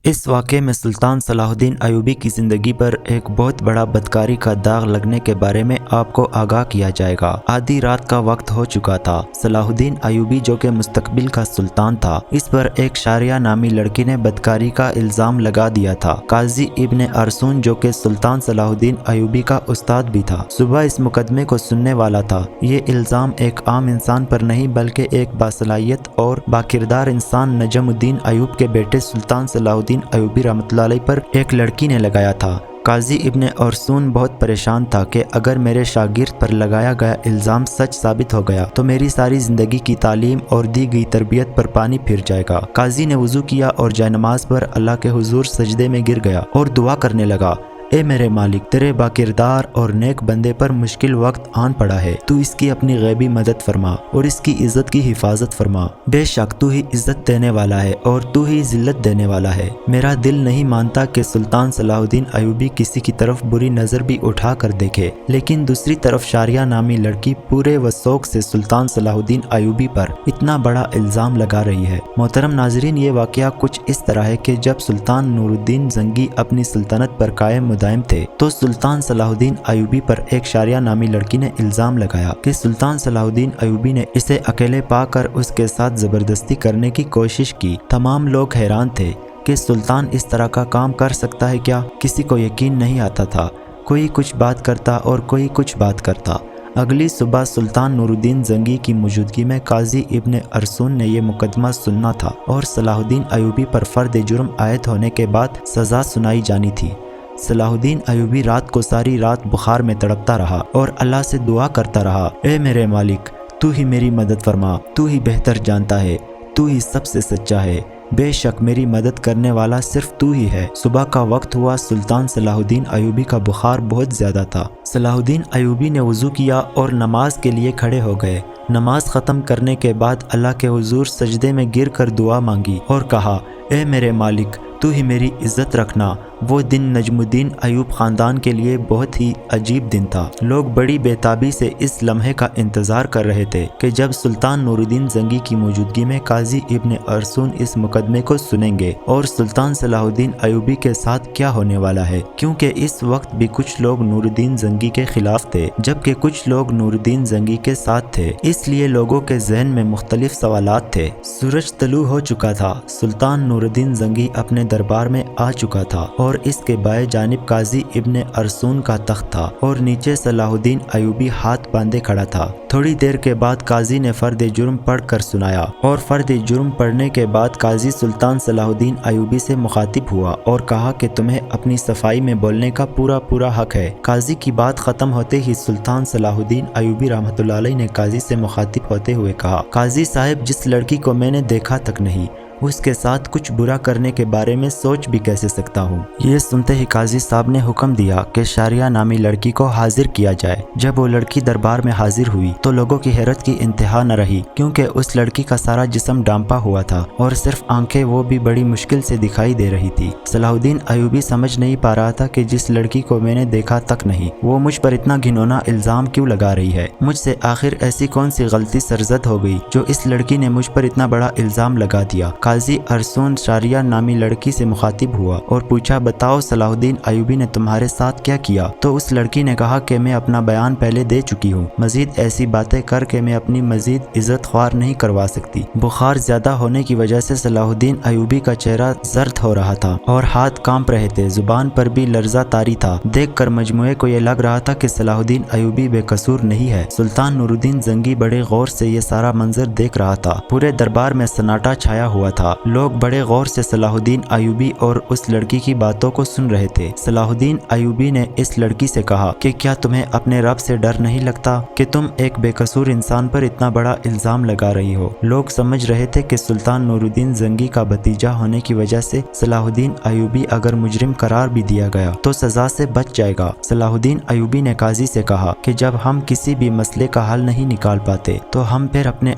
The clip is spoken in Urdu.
اس واقعے میں سلطان صلاح الدین ایوبی کی زندگی پر ایک بہت بڑا بدکاری کا داغ لگنے کے بارے میں آپ کو آگاہ کیا جائے گا۔ آدھی رات کا وقت ہو چکا تھا۔ صلاح الدین ایوبی جو کہ مستقبل کا سلطان تھا، اس پر ایک شاریہ نامی لڑکی نے بدکاری کا الزام لگا دیا تھا۔ قاضی ابن ارسون جو کہ سلطان صلاح الدین ایوبی کا استاد بھی تھا، صبح اس مقدمے کو سننے والا تھا۔ یہ الزام ایک عام انسان پر نہیں بلکہ ایک باصلاحیت اور باکردار انسان نجم الدین ایوب کے بیٹے سلطان صلاح الدین ایوبی رحمۃ اللہ علیہ پر ایک لڑکی نے لگایا تھا۔ قاضی ابن ارسون بہت پریشان تھا کہ اگر میرے شاگرد پر لگایا گیا الزام سچ ثابت ہو گیا تو میری ساری زندگی کی تعلیم اور دی گئی تربیت پر پانی پھر جائے گا۔ قاضی نے وضو کیا اور جائے نماز پر اللہ کے حضور سجدے میں گر گیا اور دعا کرنے لگا، اے میرے مالک، تیرے باکردار اور نیک بندے پر مشکل وقت آن پڑا ہے، تو اس کی اپنی غیبی مدد فرما اور اس کی عزت کی حفاظت فرما۔ بے شک تو ہی عزت دینے والا ہے اور تو ہی ذلت دینے والا ہے۔ میرا دل نہیں مانتا کہ سلطان صلاح الدین ایوبی کسی کی طرف بری نظر بھی اٹھا کر دیکھے، لیکن دوسری طرف شاریہ نامی لڑکی پورے وثوق سے سلطان صلاح الدین ایوبی پر اتنا بڑا الزام لگا رہی ہے۔ محترم ناظرین، یہ واقعہ کچھ اس طرح ہے کہ جب سلطان نور الدین زنگی اپنی سلطنت پر قائم دائم تھے تو سلطان صلاح الدین ایوبی پر ایک شاریہ نامی لڑکی نے الزام لگایا کہ سلطان صلاح الدین ایوبی نے اسے اکیلے پا کر اس کے ساتھ زبردستی کرنے کی کوشش کی۔ تمام لوگ حیران تھے کہ سلطان اس طرح کا کام کر سکتا ہے کیا؟ کسی کو یقین نہیں آتا تھا۔ کوئی کچھ بات کرتا اور کوئی کچھ بات کرتا۔ اگلی صبح سلطان نور الدین زنگی کی موجودگی میں قاضی ابن ارسون نے یہ مقدمہ سننا تھا اور صلاح الدین ایوبی پر فرد جرم عائد ہونے کے بعد سزا سنائی جانی تھی۔ صلاح الدین ایوبی رات کو ساری رات بخار میں تڑپتا رہا اور اللہ سے دعا کرتا رہا، اے میرے مالک، تو ہی میری مدد فرما، تو ہی بہتر جانتا ہے، تو ہی سب سے سچا ہے، بے شک میری مدد کرنے والا صرف تو ہی ہے۔ صبح کا وقت ہوا، سلطان صلاح الدین ایوبی کا بخار بہت زیادہ تھا۔ صلاح الدین ایوبی نے وضو کیا اور نماز کے لیے کھڑے ہو گئے۔ نماز ختم کرنے کے بعد اللہ کے حضور سجدے میں گر کر دعا مانگی اور کہا، اے میرے مالک، تو ہی میری عزت رکھنا۔ وہ دن نجم الدین ایوب خاندان کے لیے بہت ہی عجیب دن تھا۔ لوگ بڑی بے تابی سے اس لمحے کا انتظار کر رہے تھے کہ جب سلطان نور الدین زنگی کی موجودگی میں قاضی ابن ارسون اس مقدمے کو سنیں گے اور سلطان صلاح الدین ایوبی کے ساتھ کیا ہونے والا ہے، کیونکہ اس وقت بھی کچھ لوگ نور الدین زنگی کے خلاف تھے جبکہ کچھ لوگ نور الدین زنگی کے ساتھ تھے، اس لیے لوگوں کے ذہن میں مختلف سوالات تھے۔ سورج طلوع ہو چکا تھا۔ سلطان نور الدین زنگی اپنے دربار میں آ چکا تھا اور اس کے بائیں جانب قاضی ابن ارسون کا تخت تھا اور نیچے صلاح الدین ایوبی ہاتھ باندھے کھڑا تھا۔ تھوڑی دیر کے بعد قاضی نے فرد جرم پڑھ کر سنایا اور فرد جرم پڑھنے کے بعد قاضی سلطان صلاح الدین ایوبی سے مخاطب ہوا اور کہا کہ تمہیں اپنی صفائی میں بولنے کا پورا حق ہے۔ قاضی کی بات ختم ہوتے ہی سلطان صلاح الدین ایوبی رحمۃ اللہ علیہ نے قاضی سے مخاطب ہوتے ہوئے کہا، قاضی صاحب، جس لڑکی کو میں نے دیکھا تک نہیں، اس کے ساتھ کچھ برا کرنے کے بارے میں سوچ بھی کیسے سکتا ہوں؟ یہ سنتے ہی قاضی صاحب نے حکم دیا کہ شاریہ نامی لڑکی کو حاضر کیا جائے۔ جب وہ لڑکی دربار میں حاضر ہوئی تو لوگوں کی حیرت کی انتہا نہ رہی، کیونکہ اس لڑکی کا سارا جسم ڈانپا ہوا تھا اور صرف آنکھیں وہ بھی بڑی مشکل سے دکھائی دے رہی تھی۔ صلاح الدین ایوبی سمجھ نہیں پا رہا تھا کہ جس لڑکی کو میں نے دیکھا تک نہیں، وہ مجھ پر اتنا گھنونا الزام کیوں لگا رہی ہے؟ مجھ سے آخر ایسی کون سی غلطی سرزد ہو گئی جو اس لڑکی نے مجھ پر اتنا بڑا الزام لگا دیا؟ قاضی ارسون شاریہ نامی لڑکی سے مخاطب ہوا اور پوچھا، بتاؤ صلاح الدین ایوبی نے تمہارے ساتھ کیا کیا؟ تو اس لڑکی نے کہا کہ میں اپنا بیان پہلے دے چکی ہوں، مزید ایسی باتیں کر کے میں اپنی مزید عزت خوار نہیں کروا سکتی۔ بخار زیادہ ہونے کی وجہ سے صلاح الدین ایوبی کا چہرہ زرد ہو رہا تھا اور ہاتھ کانپ رہے تھے، زبان پر بھی لرزہ طاری تھا۔ دیکھ کر مجموعے کو یہ لگ رہا تھا کہ صلاح الدین ایوبی بے قصور نہیں ہے۔ سلطان نور الدین زنگی بڑے غور سے یہ سارا منظر دیکھ رہا تھا۔ پورے دربار میں سناٹا چھایا ہوا تھا۔ لوگ بڑے غور سے صلاح الدین ایوبی اور اس لڑکی کی باتوں کو سن رہے تھے۔ صلاح الدین ایوبی نے اس لڑکی سے کہا کہ کیا تمہیں اپنے رب سے ڈر نہیں لگتا کہ تم ایک بے قصور انسان پر اتنا بڑا الزام لگا رہی ہو؟ لوگ سمجھ رہے تھے کہ سلطان نور الدین زنگی کا بھتیجا ہونے کی وجہ سے صلاح الدین ایوبی اگر مجرم قرار بھی دیا گیا تو سزا سے بچ جائے گا۔ صلاح الدین ایوبی نے قاضی سے کہا کہ جب ہم کسی بھی مسئلے کا حل نہیں نکال پاتے تو ہم پھر اپنے